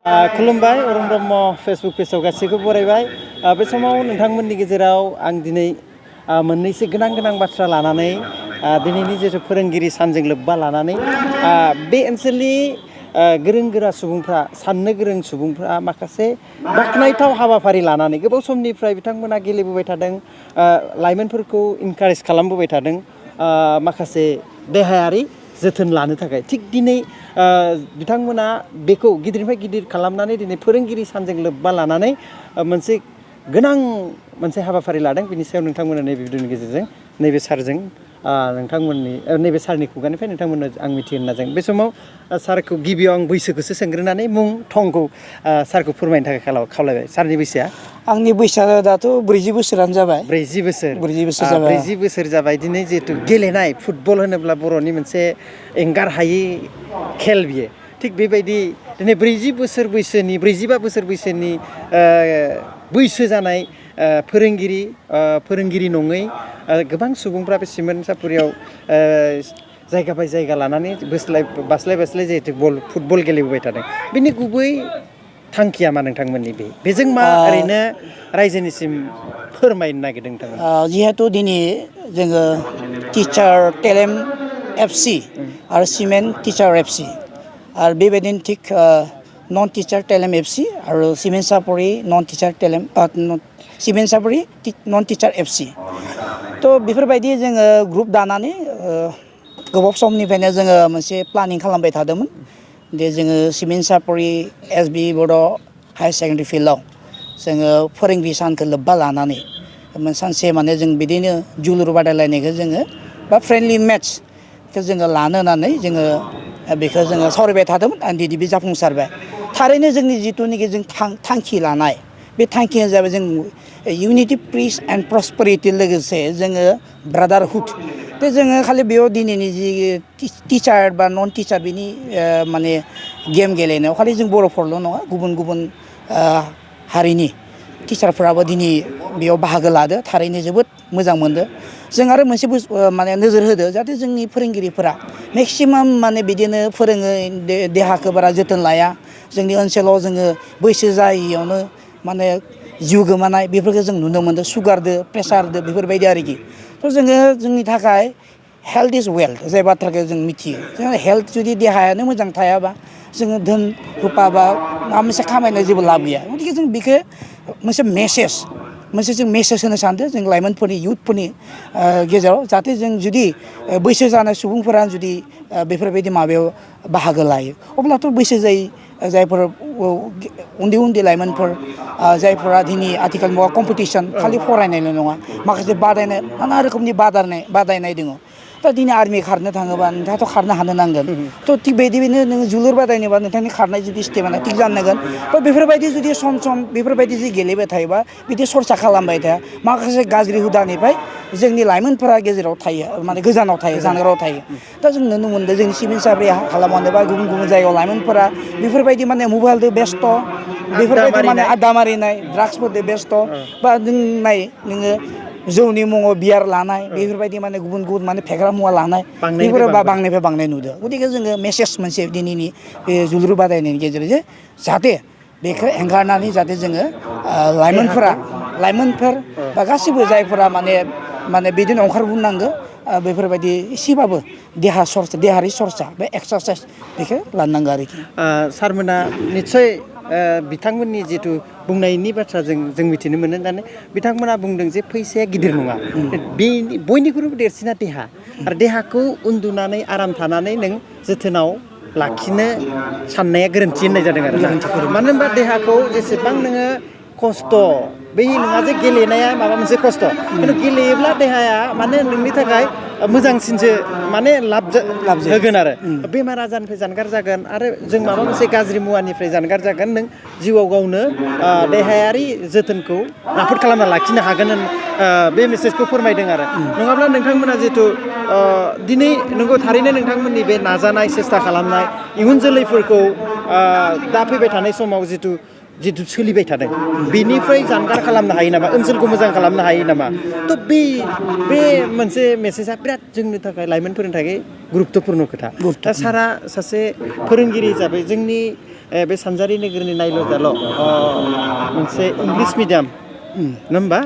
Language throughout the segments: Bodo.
खुलुमबाय अरुण ब्रह्म फेसबुक पेजाव गासैखौबो बरायबाय बे समाव नोंथांमोननि गेजेराव आं दिनै मोननैसो गोनां बाथ्रा लानानै दिनैनि जिथु फोरोंगिरि सानजों लोब्बा लानानै बे ओनसोलनि गोरों गोरा सुबुंफ्रा साननो गोरों सुबुंफ्रा माखासे बाख्नायथाव हाबाफारि लानानै गोबाव समनिफ्राय बिथांमोना गेलेबोबाय थादों लाइमोनफोरखौ इनकारेज खालामबोबाय थादों माखासे देहायारि जोथोन लानो थाखाय थिग दिनै बिथांमोना बेखौ गिदिरनिफ्राय गिदिर खालामनानै दिनै फोरोंगिरि सानजों लोब्बा लानानै मोनसे गोनां मोनसे हाबाफारि लादों बिनि सायाव नोंथांमोना नैबे भिडिअनि गेजेरजों नैबे सारजों नोंथांमोननि नैबे सारनि खुगानिफ्राय नोंथांमोननो आं मिथिहोनो नाजादों बे समाव सारखौ गिबियाव आं बैसोखौसो सोंग्रोनानै मुं थंखौ सारखौ फोरमायनो थाखाय खावलायबाय सारनि बैसोआ आंनि बैसोआ दाथ' 40 बोसोरानो जाबाय 40 बोसोर 40 बोसोर जाबाय 40 बोसोर जाबाय दिनै जिहेतु गेलेनाय फुटबल होनोब्ला बर'नि मोनसे एंगार हायै खेल बियो थिग बेबायदि दिनै 40 बोसोर बैसोनि 45 बोसोर बैसोनि बैसो जानाय फोरोंगिरि नङै गोबां सुबुंफ्रा बे सिमेन्ट सापुरियाव जायगा बाय जायगा लानानै बास्लाय जिहेतु फुटबल गेलेबोबाय थादों बेनि गुबै थांखिया मा नोंथांमोननि बेजों मा ओरैनो रायजोनिसिम फोरमायनो नागिरदों नोंथांमोन जिहेतु दिनै जोङो टिचार टेलेन्ट FC आरो सिमेन्ट टिचार FC आरो बेबायदिनो थिग नन टिचार टेलेन्ट FC आरो सिमेन्ट सापरि नन टिचार टेलेन्ट सिमेन्ट सापरि नन टिचार FC थ' बेफोरबायदि जोङो ग्रुप दानानै गोबाव समनिफ्रायनो जोङो मोनसे प्लानिं खालामबाय थादोंमोन दे जोङो सिमेन्ट सापरि SB बड' हायार सेकेन्डारि फिल्डआव जोङो फोरोंगिरि सानखौ लोब्बा लानानै सानसे माने जों बिदिनो जोलुर बादायलायनायखौ जोङो बा फ्रेन्डलि मेट्सखौ जोङो लानो होननानै जोङो बेखौ जोङो सावरायबाय थादोंमोन आरो दिनै बे जाफुंसारबाय थारैनो जोंनि जिथुनाखि जों थांखि लानाय बे थांखिया जाबाय जों इउनिटि पिस एन्ड प्रसपेरिटि लोगोसे जोङो ब्रादारहुड बे जोङो खालि बेयाव दिनैनि जि टिचार बा नन टिचार बिनि माने गेम गेलेनायाव खालि जों बर'फोरल' नङा गुबुन हारिनि टिचारफ्राबो दिनै बेयाव बाहागो लादो थारैनो जोबोद मोजां मोनदों जों आरो मोनसे माने नोजोर होदो जाहाथे जोंनि फोरोंगिरिफोरा मेक्सिमाम माने बिदिनो फोरोङो देहाखौ बारा जोथोन लाया जोंनि ओनसोलाव जोङो बैसो जायैयावनो माने जिउ गोमानाय बेफोरखौ जों नुनो मोनदों सुगारदो प्रेसारदो बेफोरबायदि आरोखि थ' जोङो जोंनि थाखाय हेल्थ इज वेल्थ जाय बाथ्राखौ जों मिथियो जों हेल्थ जुदि देहायानो मोजां थायाबा जोङो धोन रुपा बा माबा मोनसे खामायनाय जेबो लाब गैया गथिखे जों बेखौ मोनसे जों मेसेज होनो सानदों जों लाइमोनफोरनि इयुथफोरनि गेजेराव जाहाथे जों जुदि बैसो जानाय सुबुंफोरा जुदि बेफोरबायदि माबायाव बाहागो लायो अब्लाथ' बैसो जायै जायफोर उन्दै लाइमोनफोर जायफोरा दिनै आथिखाल मुगा कम्पिटिसन खालि फरायनायल' नङा माखासे बादायनाय नाना रोखोमनि बादायनाय दङ दा दिनै आर्मि खारनो थाङोबा नोंथाङाथ' खारनो हानो नांगोन थ' थिग बेबायदिनो नोङो जोलुर बादायनोबा नोंथांनि खारनाय जुदि स्टेमिना थिग जानो नांगोन थ' बेफोरबायदि जुदि सम बेफोरबायदि जुदि गेलेबाय थायोबा बिदि सरसा खालामबाय थाया माखासे गाज्रि हुदानिफ्राय जोंनि लाइमोनफोरा गेजेराव थायो माने गोजानाव थायो जानगाराव थायो दा जों नुनो मोनदों जोंनि सिमेन्ट सापरि हालामावनो बा गुबुन जायगायाव लाइमोनफोरा बेफोरबायदि माने मबाइलजों बेस्थ' बेफोरबायदि माने आड्डा मारिनाय ड्राग्सफोरजों बेस्थ' बा नोङो जौनि मुङाव बियार लानाय बेफोरबायदि माने गुबुन माने फेग्रा मुवा लानाय बेफोरो बांनायनिफ्राय बांनाय नुदों गथिखे जोङो मेसेज मोनसे दिनैनि बे जोलुर बादायनायनि गेजेरजों जाहाथे बेखौ एंगारनानै जाहाथे जोङो लाइमोनफोर बा गासिबो जायफोरा माने बिदिनो ओंखारबोनांगौ बेफोरबायदि एसेबाबो देहायारि सरसा बे एक्सारसाइस बेखौ लानांगौ आरोखि सारमोना निस्सय बिथांमोननि जिथु बुंनायनि बाथ्रा जों मिथिनो मोनो दाने बिथांमोना बुंदों जे फैसाया गिदिर नङा बेनि बयनिख्रुइबो देरसिना देहा आरो देहाखौ उन्दुनानै आराम थानानै नों जोथोनाव लाखिनो साननाया गोरोन्थि होननाय जादों आरो मानो होनबा देहाखौ जेसेबां नोङो खस्थ' बै नङा जे गेलेनाया माबा मोनसे खस्थ' खिन्थु गेलेयोब्ला देहाया माने नोंनि थाखाय मोजांसिनसो माने लाब होगोन आरो बेमार आजारनिफ्राय जानगार जागोन आरो जों माबा मोनसे गाज्रि मुवानिफ्राय जानगार जागोन नों जिउआव गावनो देहायारि जोथोनखौ राफोद खालामना लाखिनो हागोन बे मेसेजखौ फोरमायदों आरो नङाब्ला नोंथांमोना जिहेथु दिनै नोंगौ थारैनो नोंथांमोननि बे नाजानाय सेस्था खालामनाय इयुन जोलैफोरखौ दा फैबाय थानाय समाव जिथु सोलिबाय थादों बेनिफ्राय जानगार खालामनो हायो नामा ओनसोलखौ मोजां खालामनो हायो नामा थ' बे मोनसे मेसेजआ बिराद जोंनि थाखाय लाइमोनफोरनि थाखाय गुरुत्वपुर्न खोथा दा सारा सासे फोरोंगिरि हिसाबै जोंनि बे सानजारि नोगोरनि नायल' जाल' मोनसे इंलिश मिडियाम नङा होमबा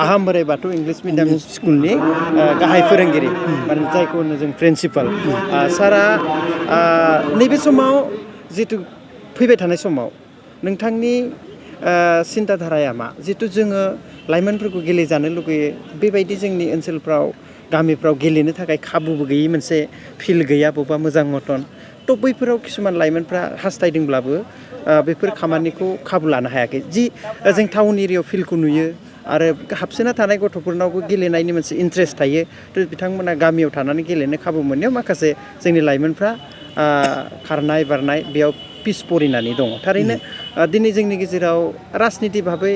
आहाम बोराइ बाथौ इंलिश मिडियाम स्कुलनि गाहाय फोरोंगिरि माने जायखौ होनो जों प्रिन्सिपाल सारा नैबे समाव जितु फैबाय थानाय समाव नोंथांनि सिन्ताधाराया मा जितु जोङो लाइमोनफोरखौ गेलेजानो लुगैयो बेबायदि जोंनि ओनसोलफ्राव गामिफ्राव गेलेनो थाखाय खाबुबो गैयै मोनसे फिल्ड गैया बबेबा मोजां मतन थ' बैफोराव किसुमान लाइमोनफ्रा हास्थायदोंब्लाबो बेफोर खामानिखौ खाबु लानो हायाखै जि जों टाउन एरियायाव फिल्डखौ नुयो आरो हाबसोना थानाय गथ'फोरनावबो गेलेनायनि मोनसे इन्ट्रेस्ट थायो थ' बिथांमोना गामियाव थानानै गेलेनो खाबु मोननायाव माखासे जोंनि लाइमोनफ्रा खारनाय बारनाय बेयाव पिस परिनानै दङ थारैनो दिनै जोंनि गेजेराव राजनिति भाबै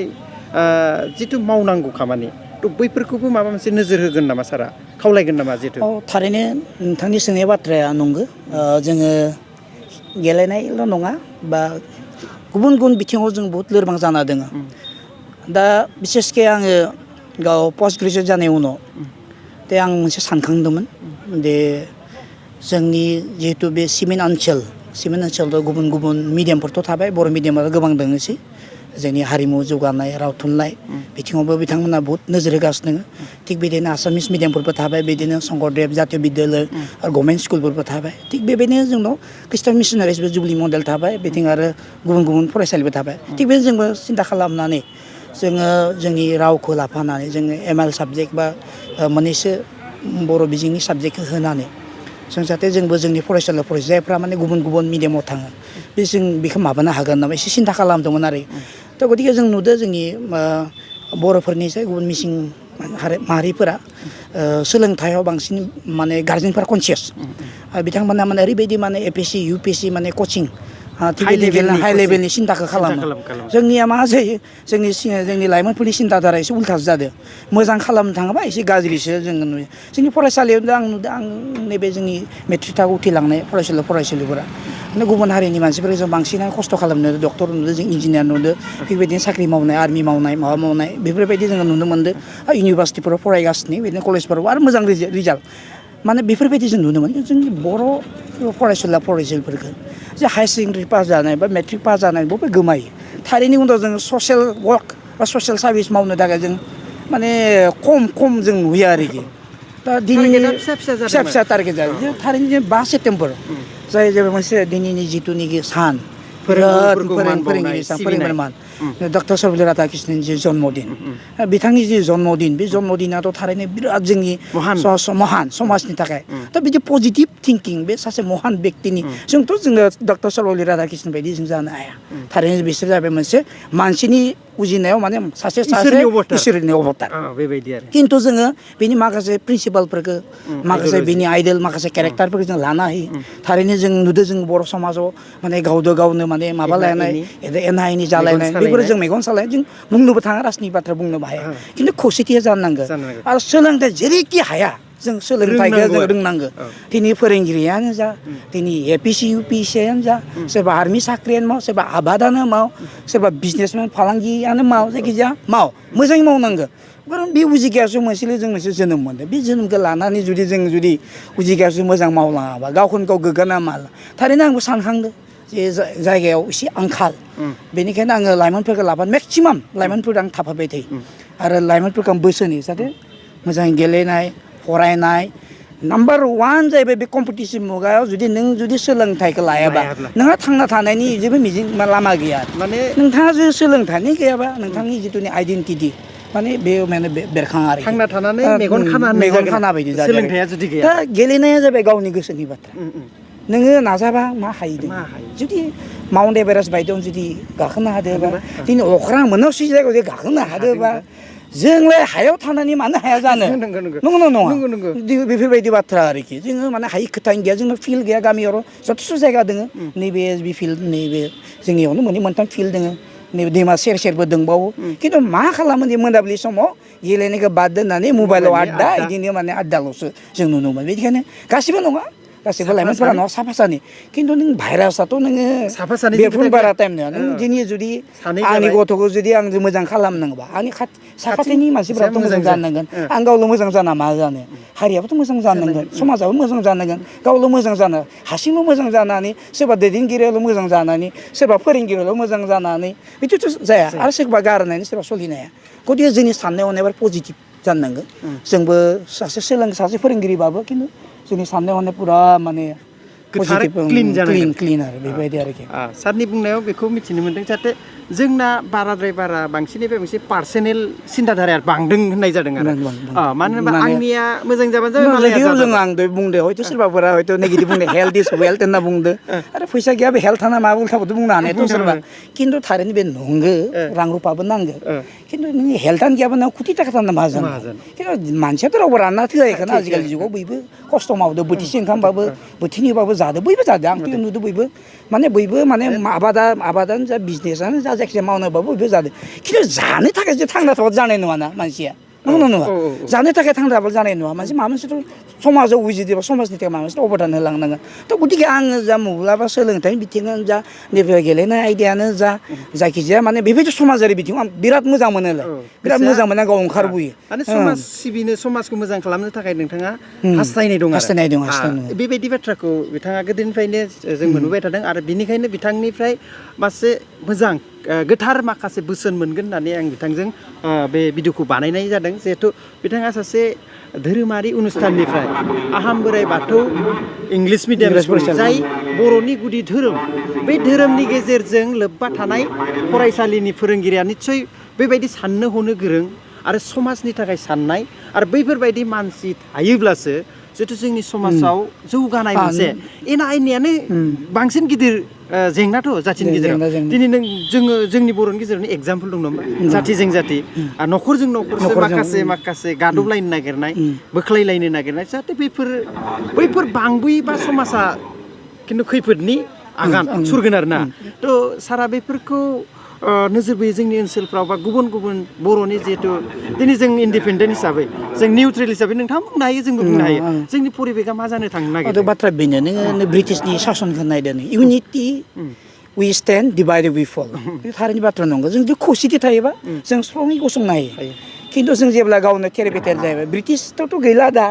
जितु मावनांगौ खामानि थ' बैफोरखौबो माबा मोनसे नोजोर होगोन नामा सारा खावलायगोन नामा जितु थारैनो नोंथांनि सोंनाय बाथ्राया नंगौ जोङो गेलेनायल' नङा बा गुबुन गुबुन बिथिङाव जों बहुद लोरबां जाना दङ दा बिसेसके आङो गाव पस्ट ग्रेजुवेट जानाय उनाव दे आं मोनसे सानखांदोंमोन दे जोंनि जिहेतु बे सिमेन्ट ओनसोलाव गुबुन गुबुन मिडियामफोरथ' थाबाय बर' मिडियामाथ' गोबां दङसै जोंनि हारिमु जौगानाय राव थुनलाइ बिथिङावबो बिथांमोना बहुत नोजोर होगासिनो दङ थिग बिदिनो आसामिस मिडियामफोरबो थाबाय बिदिनो शंकरदेब जातीय बिद्यालय आरो गभर्नमेन्ट स्कुलफोरबो थाबाय थिग बेबायदिनो जोंनाव ख्रिस्टान मिसनारिसबो जुबलि मडेल थाबाय बिथिं आरो गुबुन गुबुन फरायसालिबो थाबाय थिग बेदिनो जोंबो सिन्था खालामनानै जोङो जोंनि रावखौ लाफानानै जोङो एम.एल साबजेक्ट बा मोननैसो बर' बिजोंनि साबजेक्टखौ होनानै जों जाहाथे जोंबो जोंनि फरायसालियाव फरायो जायफ्रा माने गुबुन गुबुन मिडियामाव थाङो बे जों बेखौ माबानो हागोन नामा एसे सिन्था खालामदोंमोन आरो थ' गतिके जों नुदों जोंनि बर'फोरनिसाय गुबुन मिसिं माहारिफोरा सोलोंथायाव बांसिन माने गार्जेनफोरा कनसियास बिथांमोना माने ओरैबायदि माने APSC UPSC माने कचिं हाइ लेभेलनि सिन्थाखौ खालामो जोंनिया मा जायो जोंनि लाइमोनफोरनि सिन्थाधारा एसे उल्थासो जादों मोजां खालामनो थाङोबा एसे गाज्रिसो जोङो नुयो जोंनि फरायसालियाव आं नुदों आं नैबे जोंनि मेट्रिक थाखोआव उथ्रिलांनाय फरायसालिफोरा माने गुबुन हारिनि मानसिफोरखौ जों बांसिनानो खस्थ' खालामनो डक्टर नुदों जों इन्जिनियार नुदों बेबायदिनो साख्रि मावनाय आर्मि मावनाय माबा मावनाय बेफोरबायदि जोङो नुनो मोन्दों इउनिभारसिटिफोराव फरायगासिनो बिदिनो कलेजफोराव आरो मोजां रिजाल्ट माने बेफोरबायदि जों नुनो मोनो जोंनि बर' फरायसालिफोरखौ जे हायार सेकेन्डारि पास जानाय बा मेट्रिक पास जानाय बबे गोमायो थारैनो उनाव जोङो ससियेल वार्क बा ससियेल सार्भिस मावनो थाखाय जों माने खम जों नुयो आरोखि दा दिनैनि फिसा टारगेट जादों थारैनो 5 सेप्तेम्बर जाय मोनसे दिनैनि जिथुनिखि सान फोरोंगिरि सान फोरोंगिरि मान डक्टर सर्बपल्ली राधाकृष्णननि जि जन्मदिन बिथांनि जि जन्मदिन बे जन्मदिनाथ' थारैनो बिराद जोंनि महान समाजनि थाखाय दा बिदि पजिटिभ थिंकिं बे सासे महान बेक्तिनि जोङो डक्टर सर्बपल्ली राधाकृष्णन बायदि जों जानो हाया थारैनो बिसोर जाबाय मोनसे मानसिनि उजिनायाव माने सासे इसोरनि अबतार बेबायदि आरो खिन्थु जोङो बेनि माखासे प्रिन्सिपालफोरखौ माखासे बिनि आइडल माखासे केरेक्टारफोरखौ जों लानो हायो थारैनो जों नुदों जों बर' समाजाव माने गावनो माने माबा लायनाय एना एनि जालायनाय बेफोरो जों मेगन सालायनाय जों बुंनोबो थाङा राजनि बाथ्रा बुंनोबो हाया खिन्थु खौसेथिया जानो नांगौ आरो सोलोंथाइ जेरैखि हाया जों सोलोंथाइखौ जों रोंनांगौ दिनै फोरोंगिरियानो जा दिनै APSC UPSCयानो जा सोरबा आर्मि साख्रियानो माव सोरबा आबादानो माव सोरबा बिजनेसमेन फालांगियानो माव जायखिजाया माव मोजाङै मावनांगौ खारन बे उजिगायासो जों मोनसे जोनोम मोनदों बे जोनोमखौ लानानै जुदि उजिगायासो मोजां मावलाङाबा गावखौनो गाव गोग्गाना माला थारैनो आंबो सानखांदों जे जायगायाव एसे आंखाल बेनिखायनो आङो लाइमोनफोरखौ लाबोनानै मेक्सिमाम लाइमोनफोरखौ आं थाफाबाय थायो आरो लाइमोनफोरखौ आं बोसोन होयो जाहाथे मोजाङै गेलेनाय फरायनाय नाम्बार 1 जाहैबाय बे कम्पिटिटिभ मुगायाव जुदि सोलोंथाइखौ लायाबा नोंहा थांना थानायनि जेबो मिजिं लामा गैया माने नोंथाङा जुदि सोलोंथाइनि गैयाबा नोंथांनि जिथुनि आइडेन्टिटि माने बे माने बेरखाङा आरो थांना थानानै मेगन खाना बायदि जादों सोलोंथाइया जुदि गैया दा गेलेनाया जाबाय गावनि गोसोनि बाथ्रा नोङो नाजाबा मा हायो जुदि माउन्ट एभारेस्ट बायदियाव जुदि गाखोनो हादोंबा दिनै अख्रां मोननोसै जायगायाव गाखोनो हादोंबा जोंलाय हायाव थानानै मानो हाया जानो नङा बेफोरबायदि बाथ्रा आरोखि जोङो माने हायि खोथानि गैया जोंनाव फिल्ड गैया गामियाव जथेस्थ' जायगा दङ नैबे SB फिल्ड नैबे जोंनियावनो मोनथाम फिल्ड दङ नैबे दैमा सेरबो दंबावो खिन्थु मा खालामो मोनाबिलि समाव गेलेनायखौ बाद दोननानै मबाइलाव आड्डा बिदिनो माने आड्डाल'सो जों नुनो मोनो बेनिखायनो गासिबो नङा गासिबो लाइमोनफोरा नङा साफा सानै खिन्थु नों भाइरासआथ' नोङो साफा सानै बेफोर बारा टाइम नङा नों दिनै जुदि सानै आंनि जाबाय। गथ'खौ जुदि आं मोजां खालामनांगौबा आंनि साखाथिनि मानसिफ्राथ' मोजां जानांगोन आं गावल' मोजां जाना मा जानो हारियाबोथ' मोजां जानांगोन समाजाबो मोजां जानांगोन गावल' मोजां जानो हारसिंल' मोजां जानानै सोरबा दैदेनगिरियाल' मोजां जानानै सोरबा फोरोंगिरियाल' मोजां जानानै बिदिथ' जाया आरो सोरबा गारनानै सोरबा सोलिनो हाया गथिखे जोंनि साननाय हनायफ्रा पजिटिभ जानांगोन जोंबो सासे फोरोंगिरिबाबो खिन्थु जोंनि साननाय हनाय पुरा माने गोथार पजिटिभ क्लिन जानांगोन क्लिन आरो बेबायदि आरोखि सारनि बुंनायाव बेखौ मिथिनो मोनदों जाहाथे जोंना बाराद्राय बारा बांसिननिफ्राय मोनसे पार्सनेल सिन्थाधाराया बांदों होननाय जादों आरो मानो होनबा आंनिया मोजां जाबानो जाबाय मालाया जों आं बुंदो हयथ' सोरबाफोरा हयथ' नेगेटिभ बुंदो हेल्थ इज वेल्थ होनना बुंदो आरो फैसा गैयाबा हेल्थ थाना मा उल्थाबोथ' बुंनो हानायाथ' सोरबा खिन्थु थारैनो बे नंगौ रां रुफाबो नांगौ खिन्थु नों हेल्थआनो गैयाबा नों कुति थाखा थाना मा जानो खिन्थु मानसियाथ' रावबो रानना थोआखैना आजिखालि जुगाव बयबो खस्थ' मावदो बोथिसे ओंखामबाबो बोथिनैबाबो जादो बयबो जादो आंथ' नुदो बयबो माने आबादानो जा बिजनेसानो जा जायखिजाया मावनोबाबो बयबो जादो खिन्थु जानो थाखाय जे थांना थाबा जानाय नङाना मानसिया नंगौ नङा जानो थाखाय थांना थाबा जानाय नङा मानसि माबा मोनसेथ' समाजाव उजिदोंबा समाजनि थाखाय माबा मोनसे अबदान होलांनांगोन थ' गथिखे आङो जा माब्लाबा सोलोंथाइनि बिथिङानो जा गेलेनाय आयदायानो जा जायखिजाया माने बेबायदि समाजारि बिथिङाव आं बिराद मोजां मोनोलाय बिराद मोजां मोनो गाव ओंखारबोयो माने समाज सिबिनो समाजखौ मोजां खालामनो थाखाय नोंथाङा हास्थायनाय दं बेबायदि बाथ्राखौ बिथाङा गोदोनिफ्रायनो जों मोनबोबाय थादों आरो बिनिखायनो बिथांनिफ्राय मासे मोजां गोथार माखासे बोसोन मोनगोन होननानै आं बिथांजों बे भिडिअखौ बानायनाय जादों जिहेथु बिथाङा सासे धोरोमारि अनुष्ठाननिफ्राय आहाम बोराइ बाथौ इंलिस मिडियाम स्कुल जाय बर'नि गुदि धोरोम बे धोरोमनि गेजेरजों लोब्बा थानाय फरायसालिनि फोरोंगिरिया निस्सय बेबायदि साननो हनो गोरों आरो समाजनि थाखाय साननाय आरो बैफोरबायदि मानसि थायोब्लासो जिहेथु जोंनि समाजाव जौगानाय मोनसे एना एनियानो बांसिन गिदिर जेंनाथ' जाथिनि गेजेराव दिनै जोंनि बर'नि गेजेरावनो एगजामपोल दं नामा जाथिजों जाथि न'खरजों न'खरसो माखासे गादबलायनो नागिरनाय बोख्लायलायनो नागिरनाय जाहाथे बैफोर बांबोयोबा समाजा खिन्थु खैफोदनि आगान सुरगोन आरो ना थ' सारा बेफोरखौ नोजोर बोयो जोंनि ओनसोलफ्राव बा गुबुन गुबुन बर'नि जिहेथु दिनै जों इन्डिपेन्डेन्ट हिसाबै जों निउट्रेल हिसाबै नोंथाङा बुंनो हायो जोंबो बुंनो हायो जोंनि परिबेगा मा जानो थांनो नागिरदों बाथ्रा बेनो नोङो ब्रिटिशनि सासनखौ नायदो unity we stand divided we fall बे थारैनो बाथ्रा नंगौ जों जुदि खौसेथि थायोबा जों स्ट्रङै गसंनो हायो खिन्थु जों जेब्ला गावनो केरेपेटेल जाहैबाय ब्रिटिशथ' गैला दा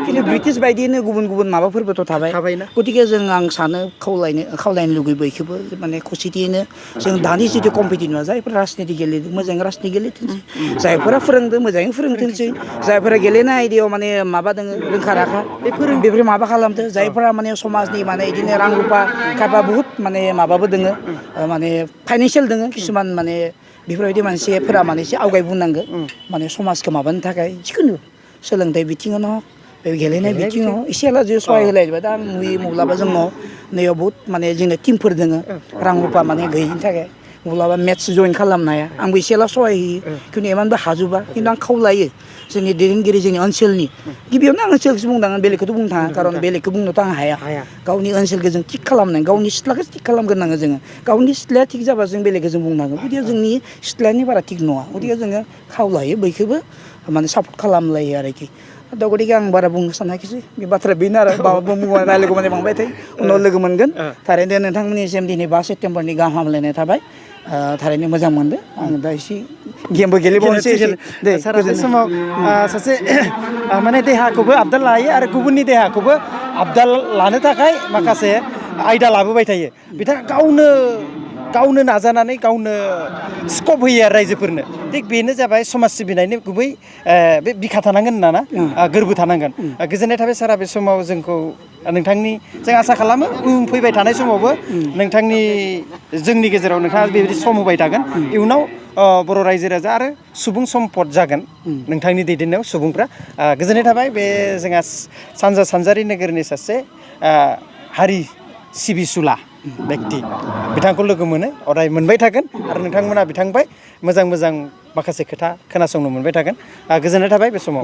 खिन्थु ब्रिटिश बायदियैनो गुबुन गुबुन माबाफोरबोथ' थाबाय गथिखे आं सानो खावलायनो लुगैयो बयखौबो माने खौसेथियैनो जों दानि जिथु कम्पिटिटिभ जायफोरा राजनिति गेलेदों मोजाङै राजनिति गेलेथोंसै जायफोरा फोरोंदों मोजाङै फोरोंथोंसै जायफोरा गेलेनाय आयदायाव माने माबा दोङो रोंखा राखा बेफोर माबा खालामदो जायफोरा माने समाजनि माने बिदिनो रां रुफा खायफा बुहुत माने माबाबो दोङो माने फाइनेन्सियेल दोङो किसुमान माने बेफोरबायदि मानसिफोरा माने एसे आवगायबोनांगौ माने समाजखौ माबानो थाखाय जिखुनु सोलोंथाइ बिथिङावनो हक बे गेलेनाय बिथिङाव एसे एला जुदि सहाय होलायोबा दा आं नुयो माब्लाबा जोंनाव नैयाव बहुद माने जोंना टिमफोर दोङो रां रुफा माने गैयिनि थाखाय माब्लाबा मेट्स जइन खालामनो हाया आंबो एसे एला सहाय होयो खिन्थु इमानबो हाजोबा खिन्थु आं खावलायो जोंनि दैदेनगिरि जोंनि ओनसोलनि गिबियावनो आं ओनसोलखौसो बुंनांगोन बेलेगखौथ' बुंनो थाङा खारन बेलेगखौ बुंनोथ' आं हाया गावनि ओनसोलखौ जों थिग खालामनांगोन गावनि सिथ्लाखौ थिग खालामग्रोनांगोन जोङो गावनि सिथ्लाया थिग जाबा जों बेलेगखौ जों बुंनांगोन गथिखे जोंनि सिथ्लानि बारा थिग नङा गथिखे जोङो खावलायो बयखौबो माने सापर्ट खालामलायो आरोखि दा गथिखे आं बारा बुंनो सानाखिसै बे बाथ्राया बेनो आरो रायलायगौ माने बांबाय थायो उनाव लोगो मोनगोन थारैनो नोंथांमोननिसिम दिनै 5 सेप्तेम्बरनि गाहाम हामलायनाय थाबाय थारैनो मोजां मोनदों आं दा एसे गेमबो गेलेबावनोसै दे बे समाव सासे माने देहाखौबो आबदाल लायो आरो गुबुननि देहाखौबो आबदाल लानो थाखाय माखासे आयदा लाबोबाय थायो बिथाङा गावनो नाजानानै गावनो स्कप होयो आरो रायजोफोरनो थिग बेनो जाबाय समाज सिबिनायनि गुबै बे बिखा थानांगोन होनना गोरबो थानांगोन गोजोननाय थाबाय सारा बे समाव जोंखौ जों आसा खालामो फैबाय थानाय समावबो जोंनि गेजेराव नोंथाङा बेबायदि सम होबाय थागोन इयुनाव बर' रायजो राजा आरो सुबुं सम्पद जागोन नोंथांनि दैदेननायाव सुबुंफ्रा गोजोननाय थाबाय बे जोंहा सानजा सानजारि नोगोरनि सासे हारि सिबिसुला बेक्ति बिथांखौ लोगो मोनो अराय मोनबाय थागोन आरो नोंथांमोना बिथांनिफ्राय मोजां माखासे खोथा खोनासंनो मोनबाय थागोन गोजोननाय थाबाय बे समाव